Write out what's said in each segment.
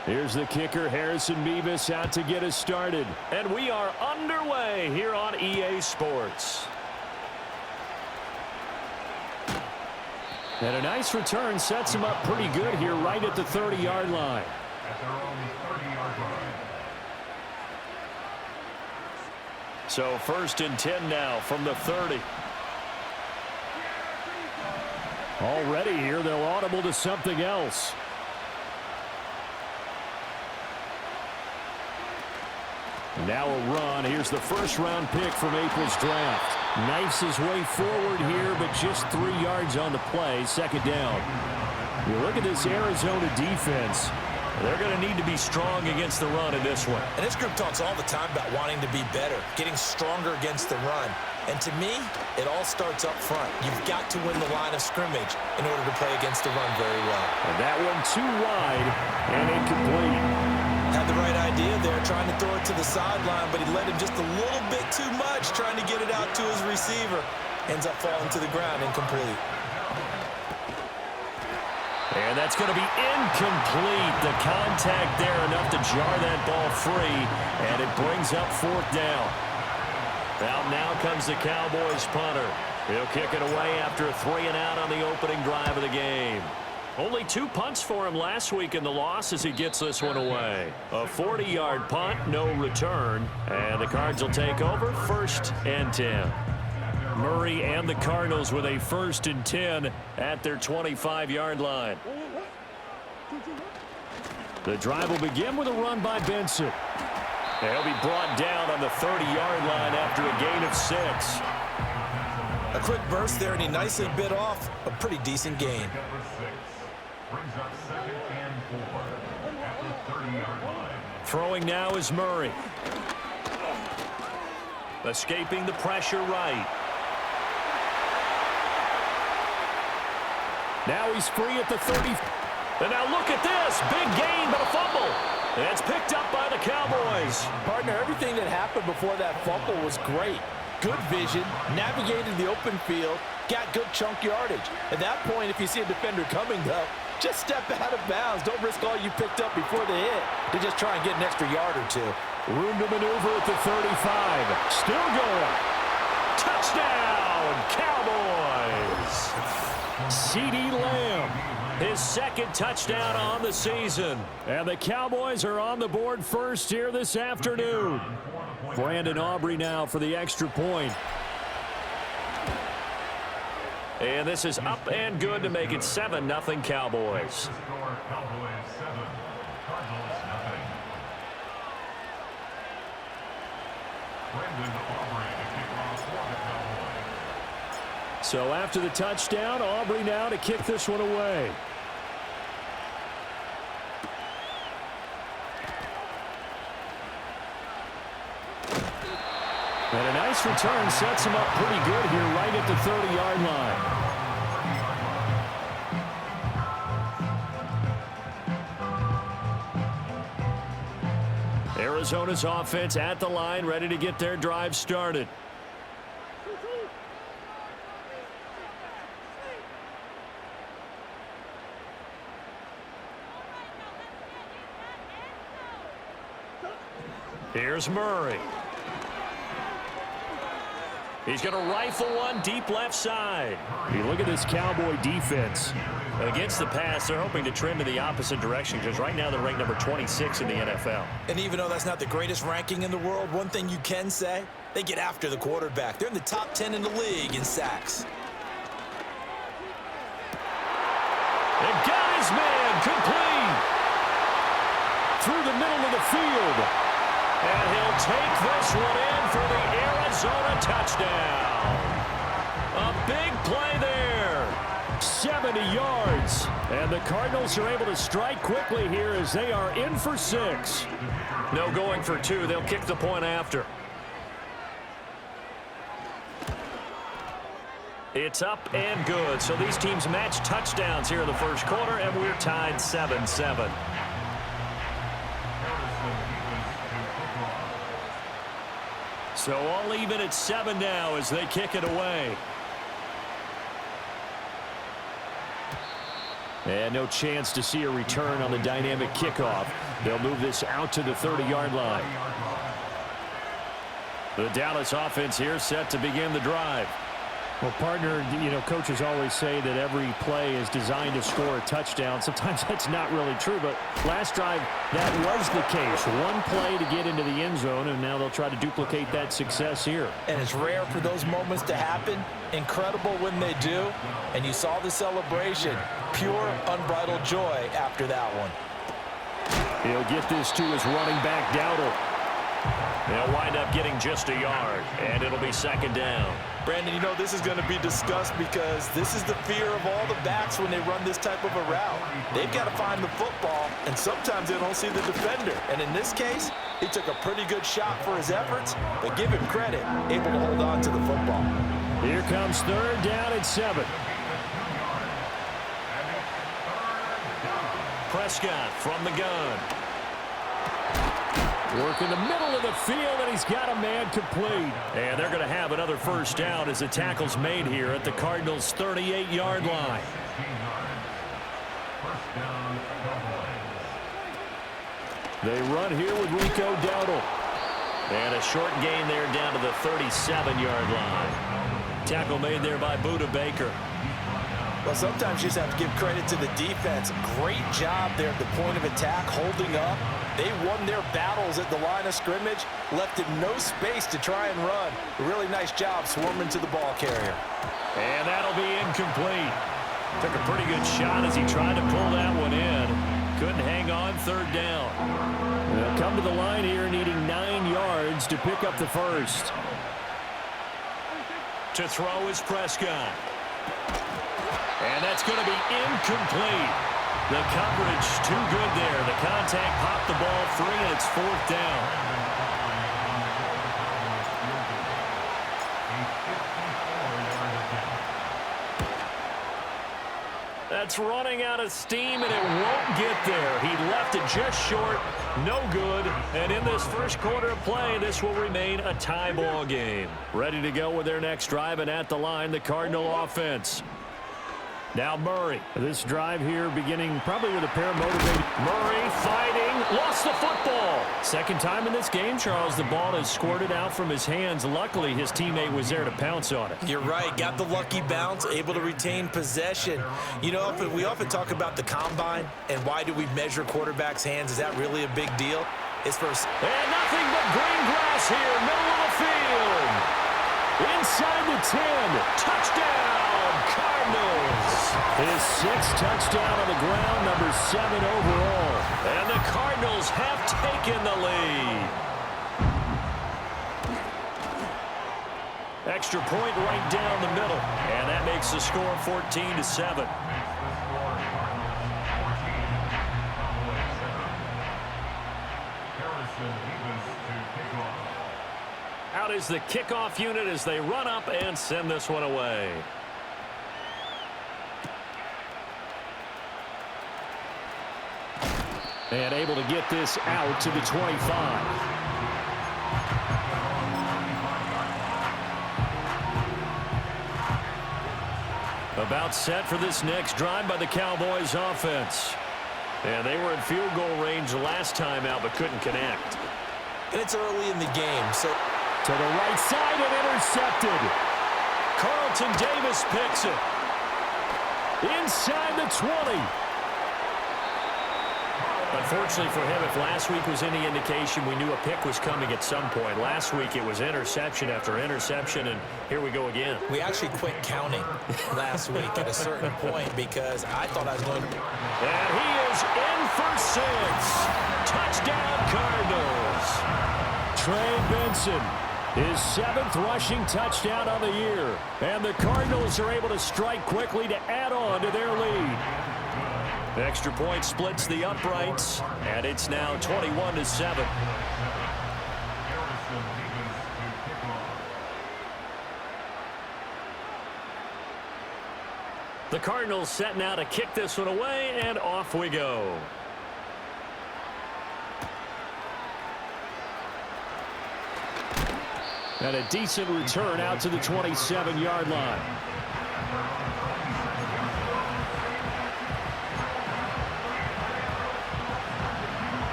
Here's the kicker, Harrison Mevis, out to get us started. And we are underway here on EA Sports. And a nice return sets him up pretty good here right at the 30-yard line. At their own 30-yard line. So 1st and 10 now from the 30. Already here, they'll audible to something else. Now a run. Here's the first-round pick from April's draft. Knifes his way forward here, but just 3 yards on the play. 2nd down. You look at this Arizona defense. They're going to need to be strong against the run in this one. And this group talks all the time about wanting to be better, getting stronger against the run. And to me, it all starts up front. You've got to win the line of scrimmage in order to play against the run very well. And that one too wide and incomplete. Had the right idea there, trying to throw it to the sideline, but he led him just a little bit too much, trying to get it out to his receiver. Ends up falling to the ground, incomplete. And that's going to be incomplete. The contact there enough to jar that ball free, and it brings up 4th down. Now comes the Cowboys punter. He'll kick it away after a 3-and-out on the opening drive of the game. Only 2 punts for him last week in the loss as he gets this one away. A 40-yard punt, no return, and the Cards will take over 1st and 10. Murray and the Cardinals with a 1st and 10 at their 25-yard line. The drive will begin with a run by Benson. He'll be brought down on the 30-yard line after a gain of 6. A quick burst there, and he nicely bit off a pretty decent gain. Brings up 2nd and 4 at the 30-yard line. Throwing now is Murray. Escaping the pressure right. Now he's free at the 30. And now look at this. Big gain, but a fumble. And it's picked up by the Cowboys. Partner, everything that happened before that fumble was great. Good vision, navigated the open field, got good chunk yardage. At that point, if you see a defender coming, though, just step out of bounds. Don't risk all you picked up before the hit to just try and get an extra yard or 2. Room to maneuver at the 35. Still going. Touchdown, Cowboys. CeeDee Lamb, his 2nd touchdown on the season. And the Cowboys are on the board first here this afternoon. Brandon Aubrey now for the extra point. And this is up and good to make it 7-0 Cowboys. So after the touchdown, Aubrey now to kick this one away. And a nice return sets him up pretty good here right at the 30-yard line. Arizona's offense at the line, ready to get their drive started. Here's Murray. He's going to rifle one deep left side. You look at this Cowboy defense. Against the pass, they're hoping to trend in the opposite direction because right now they're ranked number 26 in the NFL. And even though that's not the greatest ranking in the world, one thing you can say, they get after the quarterback. They're in the top 10 in the league in sacks. And got his man complete. Through the middle of the field. And he'll take this one in for the Arizona touchdown. A big play there. 70 yards. And the Cardinals are able to strike quickly here as they are in for 6. No going for 2. They'll kick the point after. It's up and good. So these teams match touchdowns here in the first quarter, and we're tied 7-7. So all even at 7 now as they kick it away. And no chance to see a return on the dynamic kickoff. They'll move this out to the 30-yard line. The Dallas offense here set to begin the drive. Well, partner, coaches always say that every play is designed to score a touchdown. Sometimes that's not really true, but last drive, that was the case. One play to get into the end zone, and now they'll try to duplicate that success here. And it's rare for those moments to happen. Incredible when they do. And you saw the celebration. Pure, unbridled joy after that one. He'll get this to his running back, Dowdle. They'll wind up getting just a yard, and it'll be second down. Brandon, this is going to be discussed because this is the fear of all the backs when they run this type of a route. They've got to find the football, and sometimes they don't see the defender. And in this case, he took a pretty good shot for his efforts, but give him credit, able to hold on to the football. Here comes third down and 7. Prescott from the gun. Work in the middle of the field, and he's got a man complete. And they're going to have another first down as the tackle's made here at the Cardinals' 38-yard line. They run here with Rico Dowdle. And a short gain there down to the 37-yard line. Tackle made there by Budda Baker. Well, sometimes you just have to give credit to the defense. Great job there at the point of attack, holding up. They won their battles at the line of scrimmage, left him no space to try and run. A really nice job swarming to the ball carrier. And that'll be incomplete. Took a pretty good shot as he tried to pull that one in. Couldn't hang on third down. They'll come to the line here needing 9 yards to pick up the first. To throw is Prescott. And that's going to be incomplete. The coverage too good there. The contact popped the ball free, and it's fourth down. That's running out of steam, and it won't get there. He left it just short. No good. And in this first quarter of play, this will remain a tie ball game. Ready to go with their next drive, and at the line, the Cardinal offense. Now Murray. This drive here beginning probably with a pair of motivated. Murray fighting. Lost the football. Second time in this game, Charles, the ball has squirted out from his hands. Luckily, his teammate was there to pounce on it. You're right. Got the lucky bounce, able to retain possession. We often talk about the combine and why do we measure quarterbacks' hands. Is that really a big deal? It's first. And nothing but green grass here, middle of the field. Inside the 10. Touchdown, Cardinals. His 6th touchdown on the ground, number 7 overall. And the Cardinals have taken the lead. Extra point right down the middle. And that makes the score 14-7. Out is the kickoff unit as they run up and send this one away. And able to get this out to the 25. About set for this next drive by the Cowboys offense. And they were in field goal range last time out but couldn't connect. And it's early in the game, so to the right side and intercepted. Carlton Davis picks it. Inside the 20. Unfortunately for him, if last week was any indication, we knew a pick was coming at some point. Last week it was interception after interception, and here we go again. We actually quit counting last week at a certain point because I thought I was going to. And he is in for 6. Touchdown, Cardinals. Trey Benson, his 7th rushing touchdown of the year. And the Cardinals are able to strike quickly to add on to their lead. Extra point splits the uprights, and it's now 21-7. The Cardinals set now to kick this one away, and off we go. And a decent return out to the 27-yard line.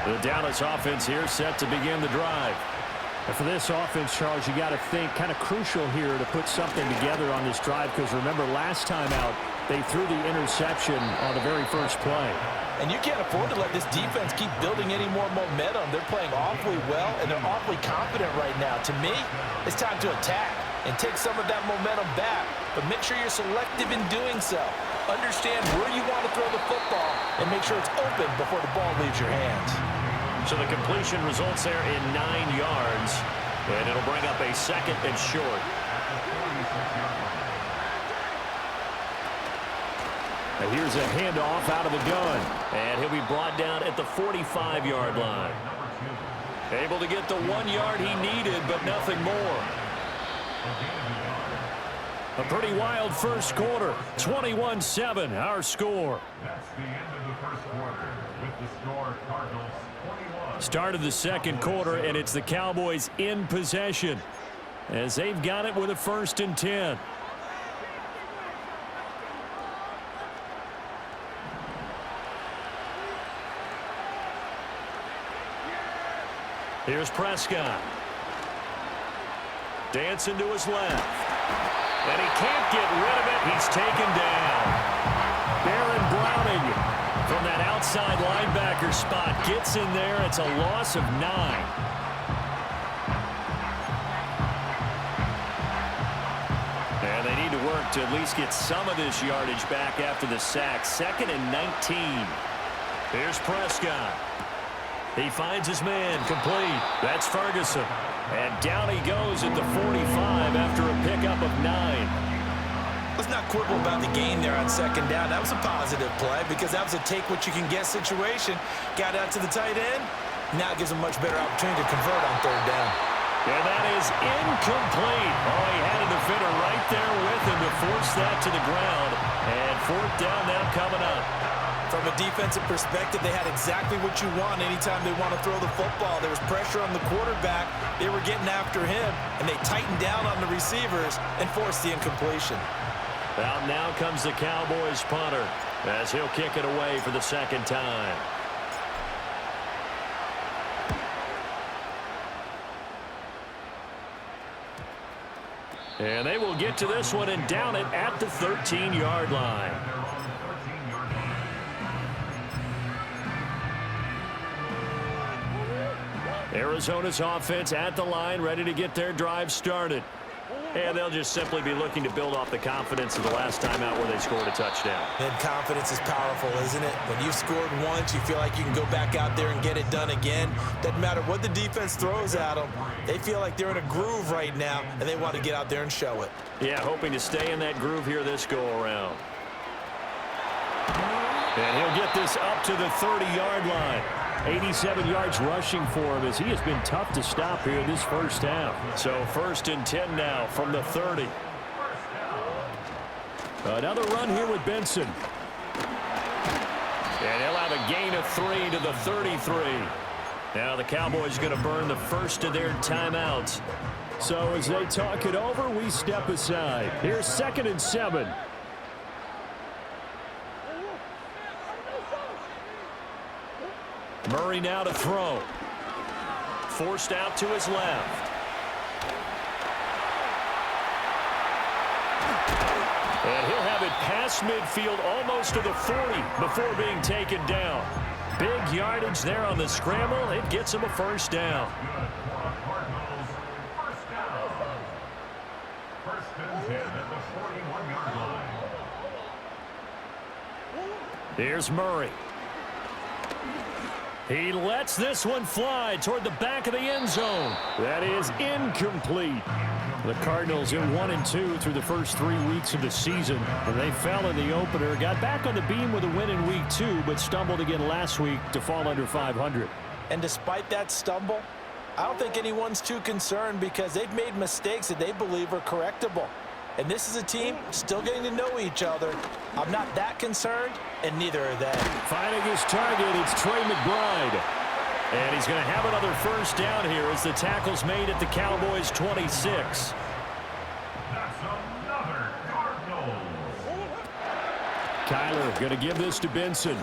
The Dallas offense here set to begin the drive. And for this offense, Charles, you got to think kind of crucial here to put something together on this drive, because remember last time out they threw the interception on the very first play. And you can't afford to let this defense keep building any more momentum. They're playing awfully well, and they're awfully confident right now. To me, it's time to attack and take some of that momentum back, but make sure you're selective in doing so. Understand where you want to throw the football and make sure it's open before the ball leaves your hands. So the completion results there in 9 yards, and it'll bring up a 2nd and short. And here's a handoff out of the gun, and he'll be brought down at the 45-yard line. Able to get the 1 yard he needed, but nothing more. A pretty wild first quarter. 21-7, our score. That's the end of the first quarter with the score Cardinals 21. Start of the second quarter, and it's the Cowboys in possession as they've got it with a 1st and 10. Here's Prescott. Dancing to his left. And he can't get rid of it. He's taken down. Baron Browning from that outside linebacker spot gets in there. It's a loss of 9. And they need to work to at least get some of this yardage back after the sack. 2nd and 19. Here's Prescott. He finds his man complete. That's Ferguson. And down he goes at the 45 after a pickup of 9. Let's not quibble about the gain there on 2nd down. That was a positive play because that was a take-what-you-can-get situation. Got out to the tight end. Now it gives him a much better opportunity to convert on 3rd down. And that is incomplete. Oh, he had a defender right there with him to force that to the ground. And 4th down now coming up. From a defensive perspective, they had exactly what you want anytime they want to throw the football. There was pressure on the quarterback. They were getting after him, and they tightened down on the receivers and forced the incompletion. Out now comes the Cowboys punter as he'll kick it away for the 2nd time. And they will get to this one and down it at the 13-yard line. Arizona's offense at the line, ready to get their drive started. And they'll just simply be looking to build off the confidence of the last time out where they scored a touchdown. And confidence is powerful, isn't it? When you've scored once, you feel like you can go back out there and get it done again. Doesn't matter what the defense throws at them. They feel like they're in a groove right now, and they want to get out there and show it. Yeah, hoping to stay in that groove here this go-around. And he'll get this up to the 30-yard line. 87 yards rushing for him as he has been tough to stop here in this first half. So 1st and 10 now from the 30. Another run here with Benson. And he'll have a gain of 3 to the 33. Now the Cowboys going to burn the first of their timeouts. So as they talk it over, we step aside. Here's 2nd and 7. Murray now to throw. Forced out to his left. And he'll have it past midfield almost to the 40 before being taken down. Big yardage there on the scramble. It gets him a 1st down. Cardinals, 1st down. 1st and 10 at the 41-yard line. Here's Murray. He lets this one fly toward the back of the end zone. That is incomplete. The Cardinals in 1-2 through the first 3 weeks of the season. And they fell in the opener, got back on the beam with a win in week 2, but stumbled again last week to fall under 500. And despite that stumble, I don't think anyone's too concerned because they've made mistakes that they believe are correctable. And this is a team still getting to know each other. I'm not that concerned, and neither are they. Finding his target, it's Trey McBride. And he's going to have another 1st down here as the tackle's made at the Cowboys' 26. That's another Cardinals. Kyler going to give this to Benson.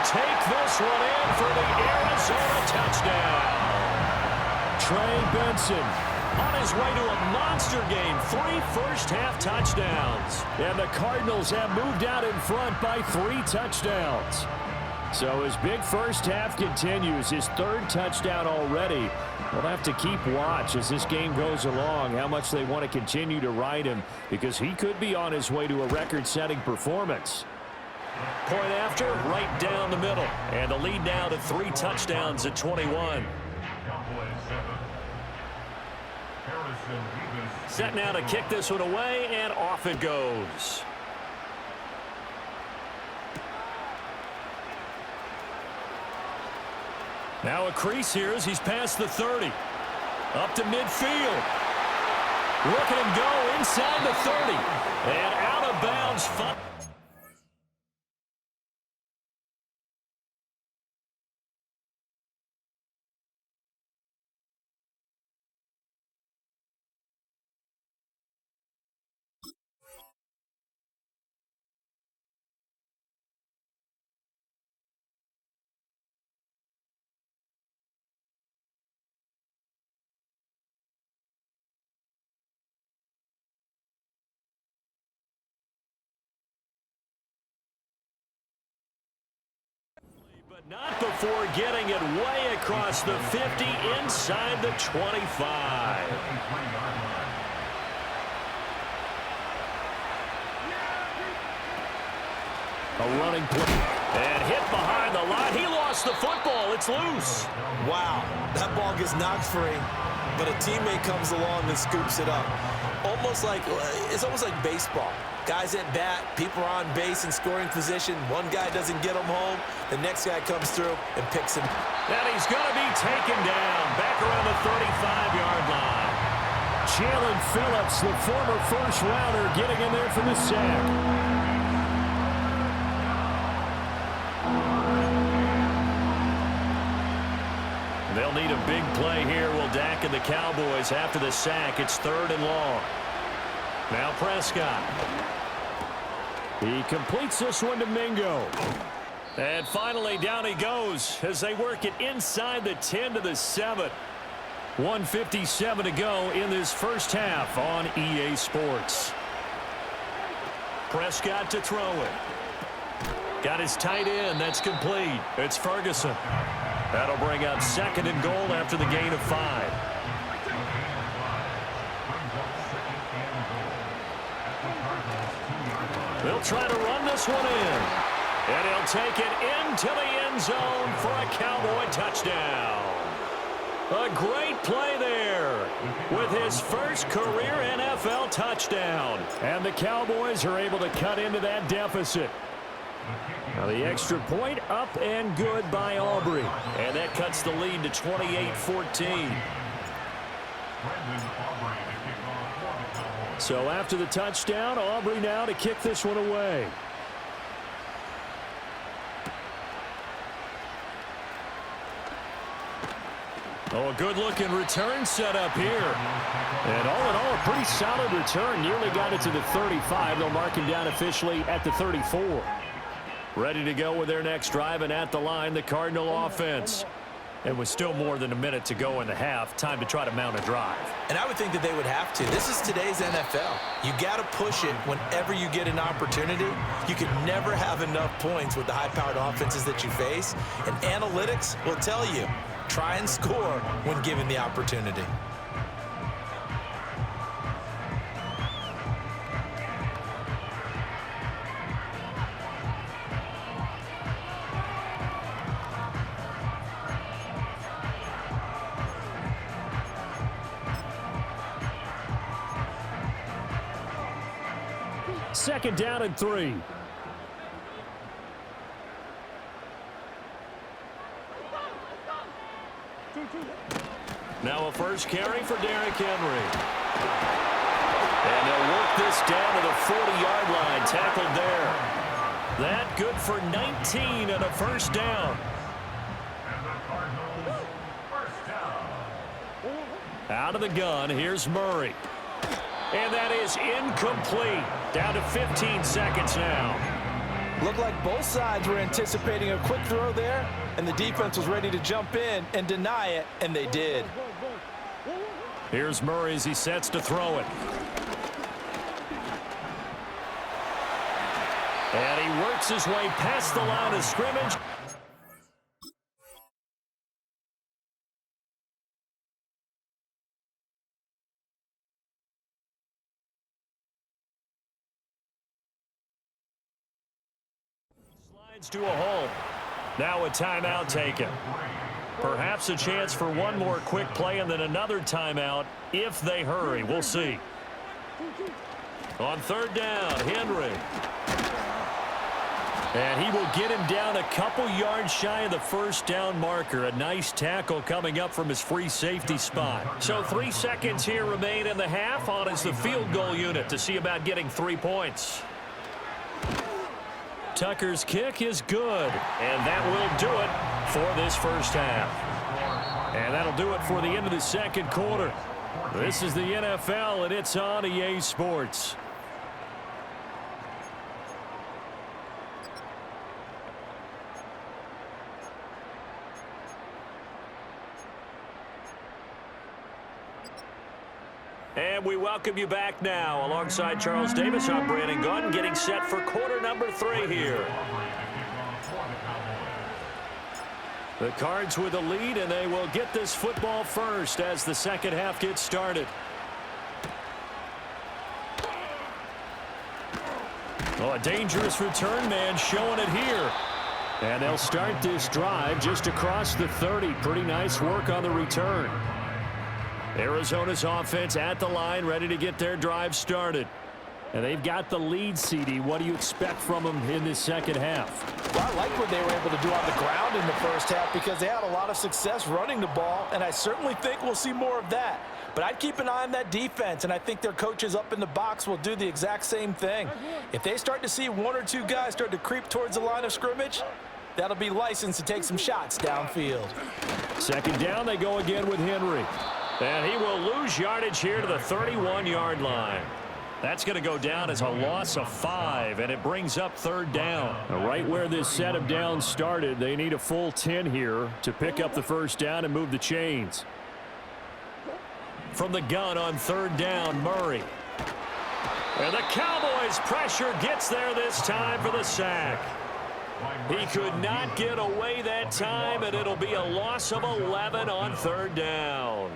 will take this one in for the Arizona touchdown. Trey Benson on his way to a monster game. 3 first-half touchdowns. And the Cardinals have moved out in front by 3 touchdowns. So his big first half continues. His 3rd touchdown already. We'll have to keep watch as this game goes along, how much they want to continue to ride him, because he could be on his way to a record-setting performance. Point after, right down the middle. And the lead now to 3 touchdowns at 21. Set now to kick this one away, and off it goes. Now a crease here as he's past the 30. Up to midfield. Look at him go inside the 30. And out of bounds. But not before getting it way across the 50 inside the 25. A running play. And hit behind the line. He lost the football. It's loose. Wow, that ball gets knocked free, but a teammate comes along and scoops it up. It's almost like baseball. Guys at bat, people are on base in scoring position. One guy doesn't get him home. The next guy comes through and picks him. And he's going to be taken down back around the 35-yard line. Jalen Phillips, the former first-rounder, getting in there for the sack. They'll need a big play here, will Dak and the Cowboys after the sack. It's 3rd and long. Now Prescott. He completes this one to Mingo. And finally down he goes as they work it inside the 10 to the 7. 1:57 to go in this first half on EA Sports. Prescott to throw it. Got his tight end. That's complete. It's Ferguson. That'll bring up 2nd and goal after the gain of 5. They'll try to run this one in. And he'll take it into the end zone for a Cowboy touchdown. A great play there with his first career NFL touchdown. And the Cowboys are able to cut into that deficit. Now the extra point up and good by Aubrey. And that cuts the lead to 28-14. So after the touchdown, Aubrey now to kick this one away. Oh, a good-looking return set up here. And all in all, a pretty solid return. Nearly got it to the 35. They'll mark him down officially at the 34. Ready to go with their next drive, and at the line, the Cardinal offense. And with still more than a minute to go in the half, time to try to mount a drive. And I would think that they would have to. This is today's NFL. You got to push it whenever you get an opportunity. You can never have enough points with the high-powered offenses that you face. And analytics will tell you, try and score when given the opportunity. Second down and 3. Now a first carry for Derrick Henry. And they'll work this down to the 40-yard line. Tackled there. That good for 19 and a first down. Out of the gun, here's Murray. And that is incomplete. Down to 15 seconds now. Looked like both sides were anticipating a quick throw there, and the defense was ready to jump in and deny it, and they did. Here's Murray as he sets to throw it. And he works his way past the line of scrimmage. Slides to a hole. Now a timeout taken. Perhaps a chance for one more quick play and then another timeout if they hurry. We'll see. On third down, Henry. And he will get him down a couple yards shy of the first down marker. A nice tackle coming up from his free safety spot. So 3 seconds here remain in the half. On is the field goal unit to see about getting 3 points. Tucker's kick is good, and that will do it for this first half. And that'll do it for the end of the second quarter. This is the NFL, and it's on EA Sports. And we welcome you back now. Alongside Charles Davis, I'm Brandon Gunn, getting set for quarter number 3 here. The Cards with the lead, and they will get this football first as the second half gets started. Oh, a dangerous return man showing it here. And they'll start this drive just across the 30. Pretty nice work on the return. Arizona's offense at the line, ready to get their drive started. And they've got the lead, CD. What do you expect from them in this second half? Well, I like what they were able to do on the ground in the first half because they had a lot of success running the ball, and I certainly think we'll see more of that. But I'd keep an eye on that defense, and I think their coaches up in the box will do the exact same thing. If they start to see 1 or 2 guys start to creep towards the line of scrimmage, that'll be licensed to take some shots downfield. Second down, they go again with Henry. And he will lose yardage here to the 31-yard line. That's going to go down as a loss of 5, and it brings up third down. Right where this set of downs started, they need a full 10 here to pick up the first down and move the chains. From the gun on third down, Murray. And the Cowboys pressure gets there this time for the sack. He could not get away that time, and it'll be a loss of 11 on third down.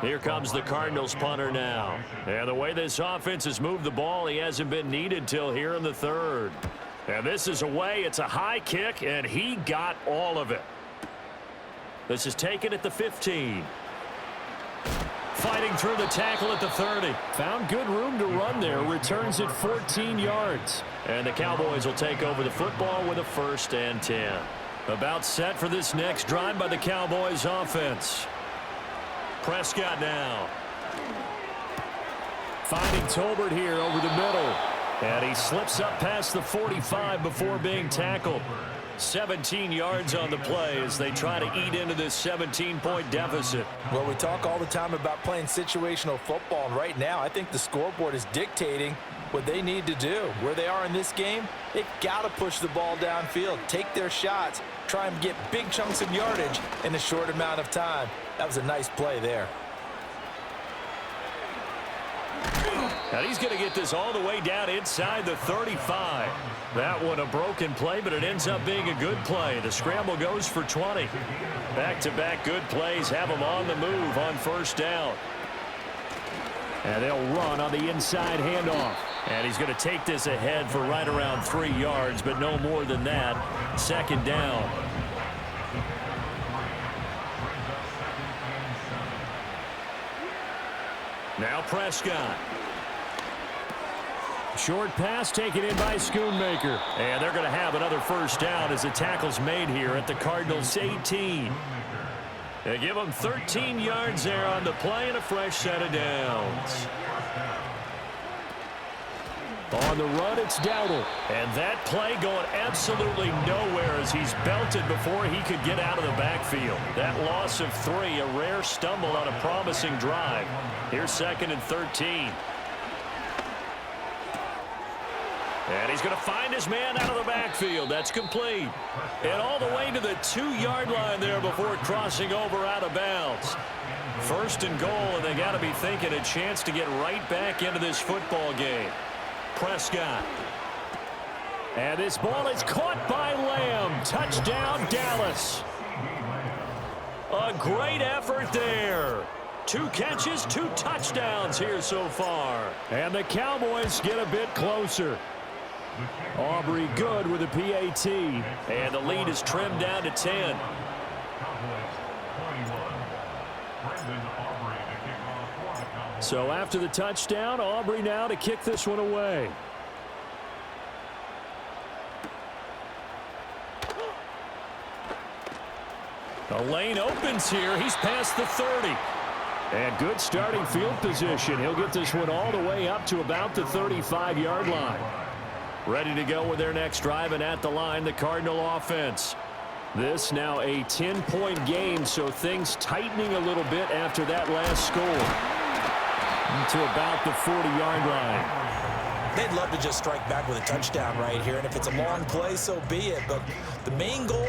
Here comes the Cardinals punter now. And the way this offense has moved the ball, he hasn't been needed till here in the third. And this is away. It's a high kick, and he got all of it. This is taken at the 15. Fighting through the tackle at the 30. Found good room to run there. Returns at 14 yards. And the Cowboys will take over the football with a 1st and 10. About set for this next drive by the Cowboys offense. Prescott now. Finding Tolbert here over the middle. And he slips up past the 45 before being tackled. 17 yards on the play as they try to eat into this 17-point deficit. Well, we talk all the time about playing situational football, and right now I think the scoreboard is dictating what they need to do. Where they are in this game, they've got to push the ball downfield, take their shots, try and get big chunks of yardage in a short amount of time. That was a nice play there. And he's going to get this all the way down inside the 35. That one a broken play, but it ends up being a good play. The scramble goes for 20. Back-to-back good plays have him on the move on first down. And they'll run on the inside handoff. And he's going to take this ahead for right around 3 yards, but no more than that. Second down. Now Prescott. Short pass taken in by Schoonmaker. And they're going to have another first down as the tackle's made here at the Cardinals' 18. They give them 13 yards there on the play and a fresh set of downs. On the run, it's Dowdle. And that play going absolutely nowhere as he's belted before he could get out of the backfield. That loss of 3, a rare stumble on a promising drive. Here's 2nd and 13. And he's going to find his man out of the backfield. That's complete. And all the way to the 2-yard line there before crossing over out of bounds. 1st and goal, and they got to be thinking a chance to get right back into this football game. Prescott. And this ball is caught by Lamb. Touchdown, Dallas. A great effort there. 2 catches, 2 touchdowns here so far. And the Cowboys get a bit closer. Aubrey good with a PAT. And the lead is trimmed down to 10. So after the touchdown, Aubrey now to kick this one away. The lane opens here. He's past the 30. And good starting field position. He'll get this one all the way up to about the 35-yard line. Ready to go with their next drive, and at the line, the Cardinal offense. This now a 10-point game, so things tightening a little bit after that last score. To about the 40-yard line. They'd love to just strike back with a touchdown right here, and if it's a long play, so be it. But the main goal,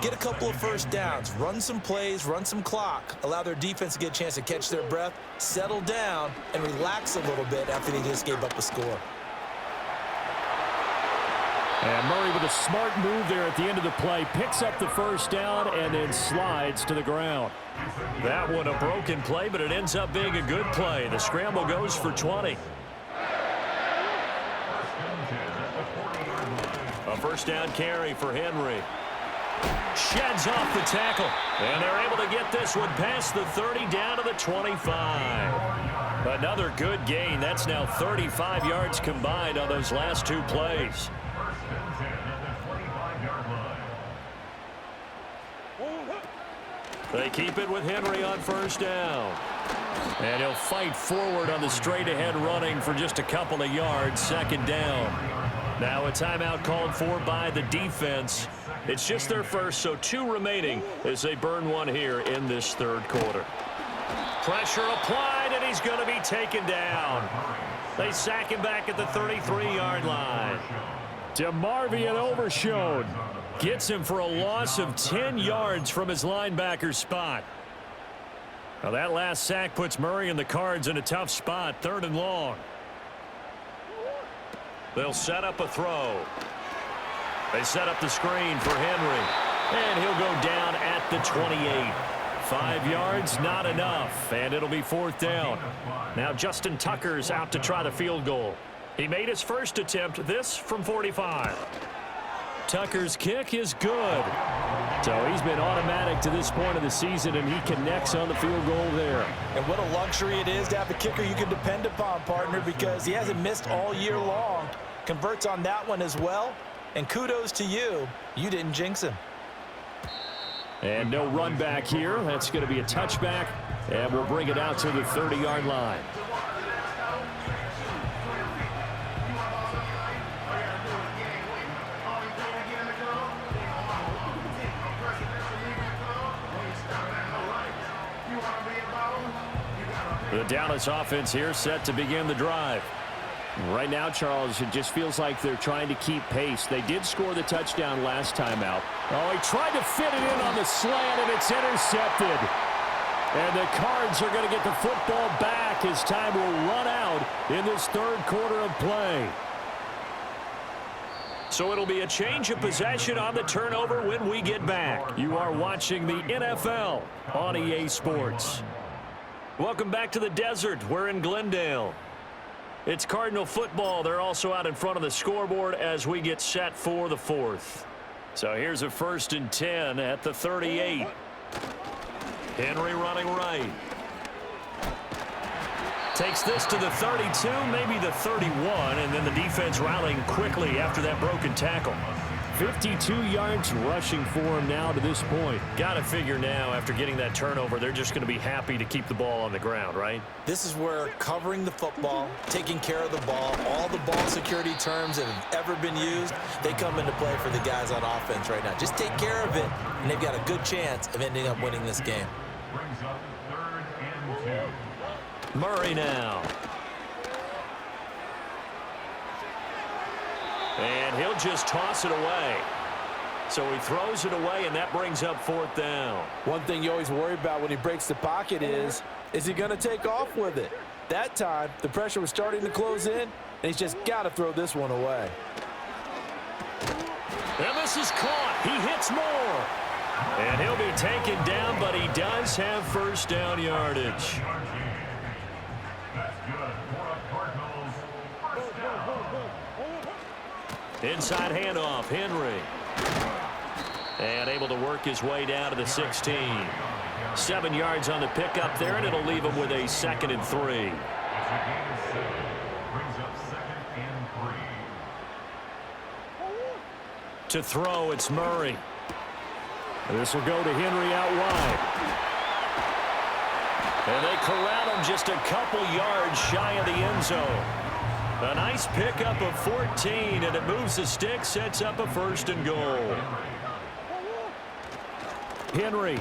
get a couple of first downs, run some plays, run some clock, allow their defense to get a chance to catch their breath, settle down, and relax a little bit after they just gave up a score. And Murray with a smart move there at the end of the play, picks up the first down and then slides to the ground. That one a broken play, but it ends up being a good play. The scramble goes for 20. A first down carry for Henry. Sheds off the tackle. And they're able to get this one past the 30 down to the 25. Another good gain. That's now 35 yards combined on those last 2 plays. They keep it with Henry on first down. And he'll fight forward on the straight-ahead running for just a couple of yards. 2nd down. Now a timeout called for by the defense. It's just their first, so 2 remaining as they burn one here in this 3rd quarter. Pressure applied, and he's going to be taken down. They sack him back at the 33-yard line. DeMarvion Overshown gets him for a loss of 10 yards from his linebacker spot. Now that last sack puts Murray and the Cards in a tough spot. 3rd and long. They'll set up a throw. They set up the screen for Henry. And he'll go down at the 28. 5 yards, not enough. And it'll be 4th down. Now Justin Tucker's out to try the field goal. He made his first attempt, this from 45. Tucker's kick is good. So he's been automatic to this point of the season, and he connects on the field goal there. And what a luxury it is to have a kicker you can depend upon, partner, because he hasn't missed all year long. Converts on that one as well. And kudos to you. You didn't jinx him. And no run back here. That's going to be a touchback, and we'll bring it out to the 30-yard line. The Dallas offense here set to begin the drive. Right now, Charles, it just feels like they're trying to keep pace. They did score the touchdown last time out. Oh, he tried to fit it in on the slant, and it's intercepted. And the Cards are going to get the football back as time will run out in this 3rd quarter of play. So it'll be a change of possession on the turnover when we get back. You are watching the NFL on EA Sports. Welcome back to the desert. We're in Glendale. It's Cardinal football. They're also out in front of the scoreboard as we get set for the 4th. So here's a 1st and 10 at the 38. Henry running right. Takes this to the 32, maybe the 31, and then the defense rallying quickly after that broken tackle. 52 yards rushing for him now to this point. Got to figure now, after getting that turnover, they're just going to be happy to keep the ball on the ground, right? This is where covering the football, taking care of the ball, all the ball security terms that have ever been used, they come into play for the guys on offense right now. Just take care of it, and they've got a good chance of ending up winning this game. Brings up 3rd and 2. Murray now. And he'll just toss it away. So he throws it away, and that brings up 4th down. One thing you always worry about when he breaks the pocket is he going to take off with it? That time, the pressure was starting to close in, and he's just got to throw this one away. And this is caught. He hits more. And he'll be taken down, but he does have 1st down yardage. That's good for the Cardinals. 1st down. Inside handoff, Henry. And able to work his way down to the 16. 7 yards on the pickup there, and it'll leave him with a 2nd and 3. It's a gain of 7. Brings up 2nd and 3. To throw, it's Murray. This will go to Henry out wide. And they corral him just a couple yards shy of the end zone. A nice pickup of 14, and it moves the stick, sets up a 1st and goal. Henry.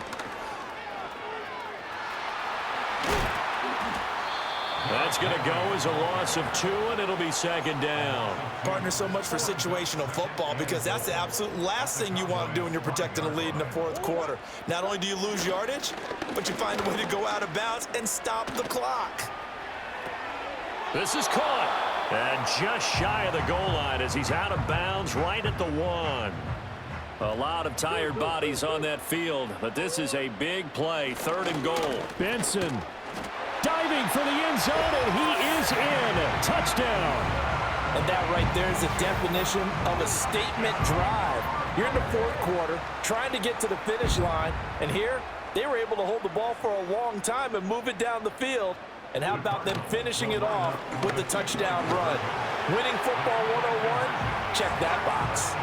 That's going to go as a loss of 2, and it'll be 2nd down. Partner, so much for situational football, because that's the absolute last thing you want to do when you're protecting a lead in the 4th quarter. Not only do you lose yardage, but you find a way to go out of bounds and stop the clock. This is caught. And just shy of the goal line as he's out of bounds right at the 1. A lot of tired bodies on that field, but this is a big play. 3rd and goal. Benson diving for the end zone, and he is in. Touchdown. And that right there is the definition of a statement drive. You're in the 4th quarter, trying to get to the finish line, and here they were able to hold the ball for a long time and move it down the field. And how about them finishing it off with the touchdown run? Winning football 101, check that box.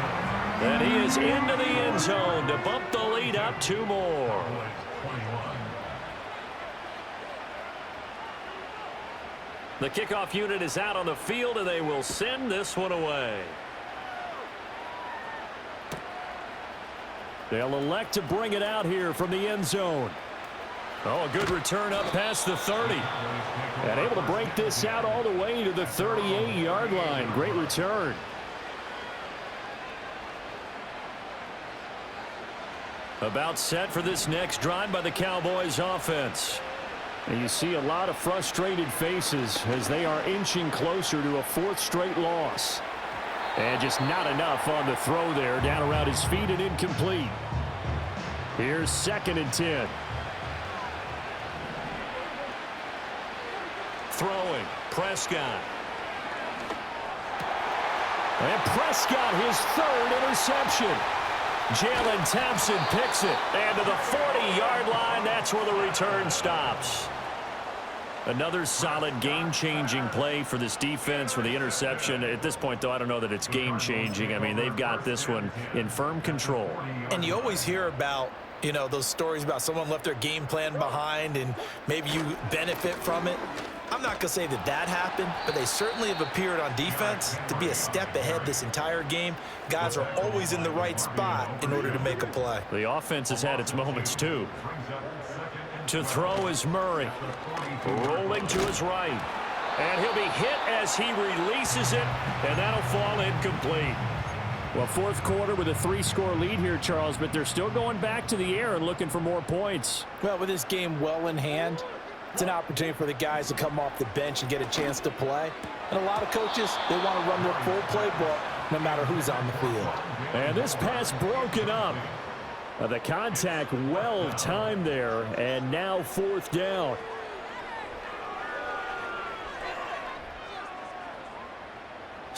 And he is into the end zone to bump the lead up 2 more. The kickoff unit is out on the field, and they will send this one away. They'll elect to bring it out here from the end zone. Oh, a good return up past the 30. And able to break this out all the way to the 38-yard line. Great return. About set for this next drive by the Cowboys offense. And you see a lot of frustrated faces as they are inching closer to a 4th straight loss. And just not enough on the throw there. Down around his feet and incomplete. Here's 2nd and 10. Throwing, Prescott. And Prescott, his 3rd interception. Jalen Thompson picks it. And to the 40-yard line, that's where the return stops. Another solid game-changing play for this defense with the interception. At this point, though, I don't know that it's game-changing. I mean, they've got this one in firm control. And you always hear about, you know, those stories about someone left their game plan behind and maybe you benefit from it. I'm not going to say that that happened, but they certainly have appeared on defense to be a step ahead this entire game. Guys are always in the right spot in order to make a play. The offense has had its moments, too. To throw is Murray. Rolling to his right. And he'll be hit as he releases it, and that'll fall incomplete. Well, 4th quarter with a 3-score lead here, Charles, but they're still going back to the air and looking for more points. Well, with this game well in hand, it's an opportunity for the guys to come off the bench and get a chance to play. And a lot of coaches, they want to run their full playbook no matter who's on the field. And this pass broken up. The contact well timed there, and now 4th down.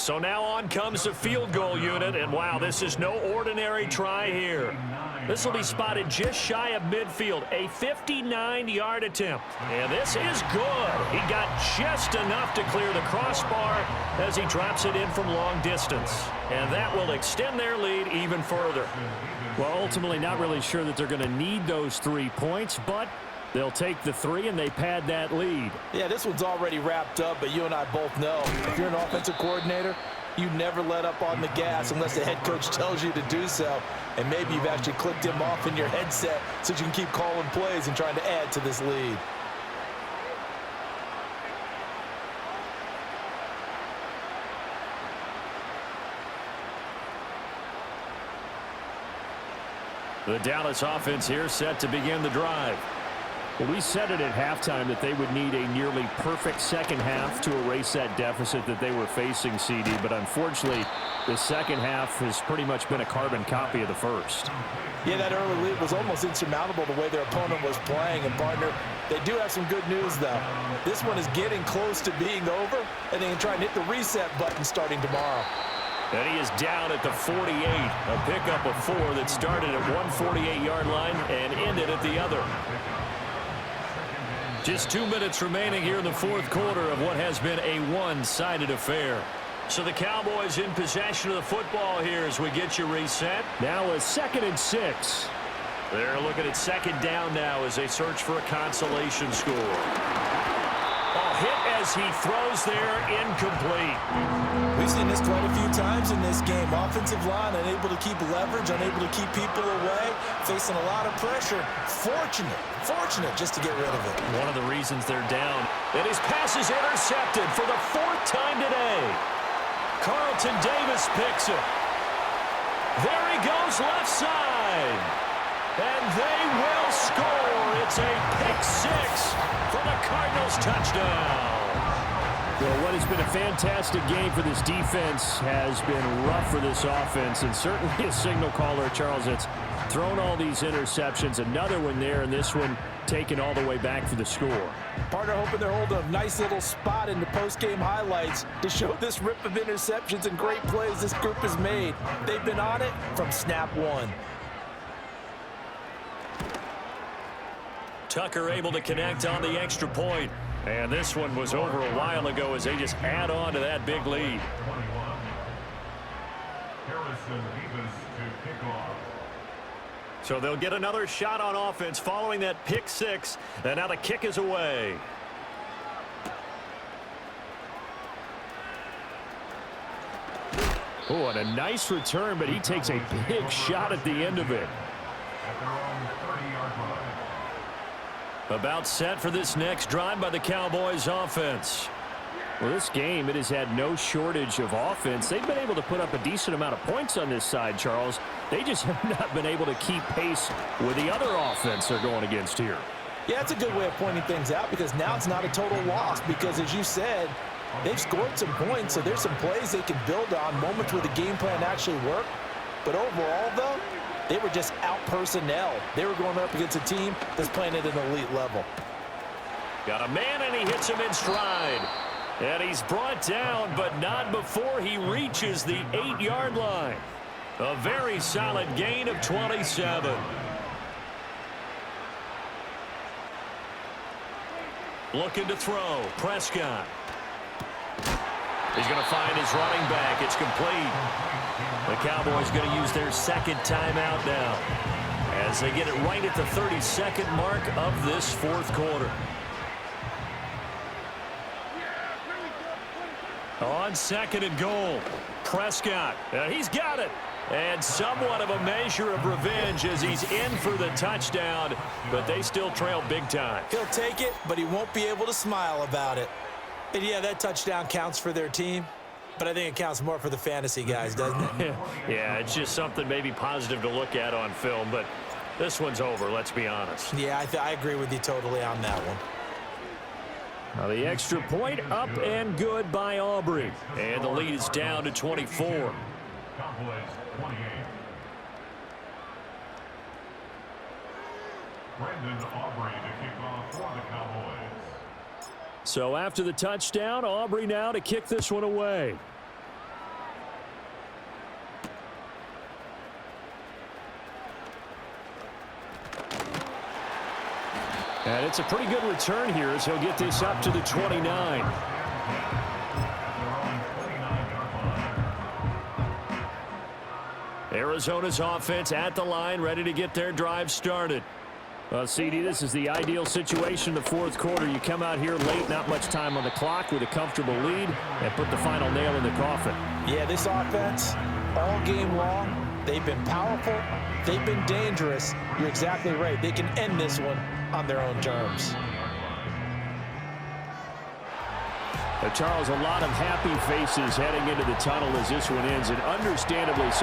So now on comes the field goal unit, and wow, this is no ordinary try here. This will be spotted just shy of midfield, a 59-yard attempt. And this is good. He got just enough to clear the crossbar as he drops it in from long distance. And that will extend their lead even further. Well, ultimately not really sure that they're going to need those 3 points, but they'll take the 3 and they pad that lead. Yeah, this one's already wrapped up, but you and I both know if you're an offensive coordinator, you never let up on the gas unless the head coach tells you to do so. And maybe you've actually clicked him off in your headset so you can keep calling plays and trying to add to this lead. The Dallas offense here set to begin the drive. Well, we said it at halftime that they would need a nearly perfect second half to erase that deficit that they were facing, CD. But unfortunately, the second half has pretty much been a carbon copy of the first. Yeah, that early lead was almost insurmountable the way their opponent was playing. And, partner, they do have some good news, though. This one is getting close to being over, and they can try and hit the reset button starting tomorrow. And he is down at the 48. A pickup of 4 that started at one 48-yard line and ended at the other. Just 2 minutes remaining here in the fourth quarter of what has been a one-sided affair. So the Cowboys in possession of the football here as we get you reset. Now a 2nd and 6. They're looking at second down now as they search for a consolation score. Oh, hit as he throws there, incomplete. We've seen this quite a few times in this game. Offensive line unable to keep leverage, unable to keep people away, facing a lot of pressure. Fortunate just to get rid of it. One of the reasons they're down. And his pass is intercepted for the 4th time today. Carlton Davis picks it. There he goes left side. And they will score. It's a pick-6 for the Cardinals touchdown. Well, what has been a fantastic game for this defense has been rough for this offense, and certainly a signal caller, Charles, that's thrown all these interceptions. Another one there, and this one taken all the way back for the score. Partner hoping they're holding a nice little spot in the post-game highlights to show this rip of interceptions and great plays this group has made. They've been on it from snap one. Tucker able to connect on the extra point. And this one was over a while ago as they just add on to that big lead. So they'll get another shot on offense following that pick-6. And now the kick is away. Oh, and a nice return, but he takes a big shot at the end of it. About set for this next drive by the Cowboys offense. Well, this game, it has had no shortage of offense. They've been able to put up a decent amount of points on this side, Charles. They just have not been able to keep pace with the other offense they're going against here. Yeah, that's a good way of pointing things out because now it's not a total loss because, as you said, they've scored some points, so there's some plays they can build on, moments where the game plan actually worked. But overall, though, they were just out-personnel. They were going up against a team that's playing at an elite level. Got a man, and he hits him in stride. And he's brought down, but not before he reaches the 8-yard line. A very solid gain of 27. Looking to throw. Prescott. He's going to find his running back. It's complete. The Cowboys going to use their second timeout now as they get it right at the 32nd mark of this fourth quarter. On 2nd and goal, Prescott. He's got it. And somewhat of a measure of revenge as he's in for the touchdown, but they still trail big time. He'll take it, but he won't be able to smile about it. And yeah, that touchdown counts for their team, but I think it counts more for the fantasy guys, doesn't it? Yeah, it's just something maybe positive to look at on film, but this one's over, let's be honest. Yeah, I agree with you totally on that one. Now the extra point up and good by Aubrey. And the lead is down to 24. Cowboys 28. Brandon Aubrey to kick off for the Cowboys. So after the touchdown, Aubrey now to kick this one away. And it's a pretty good return here as he'll get this up to the 29. Arizona's offense at the line, ready to get their drive started. Well, CD, this is the ideal situation in the fourth quarter. You come out here late, not much time on the clock with a comfortable lead, and put the final nail in the coffin. Yeah, this offense, all game long, they've been powerful, they've been dangerous. You're exactly right. They can end this one on their own terms. Charles, a lot of happy faces heading into the tunnel as this one ends, and understandably so.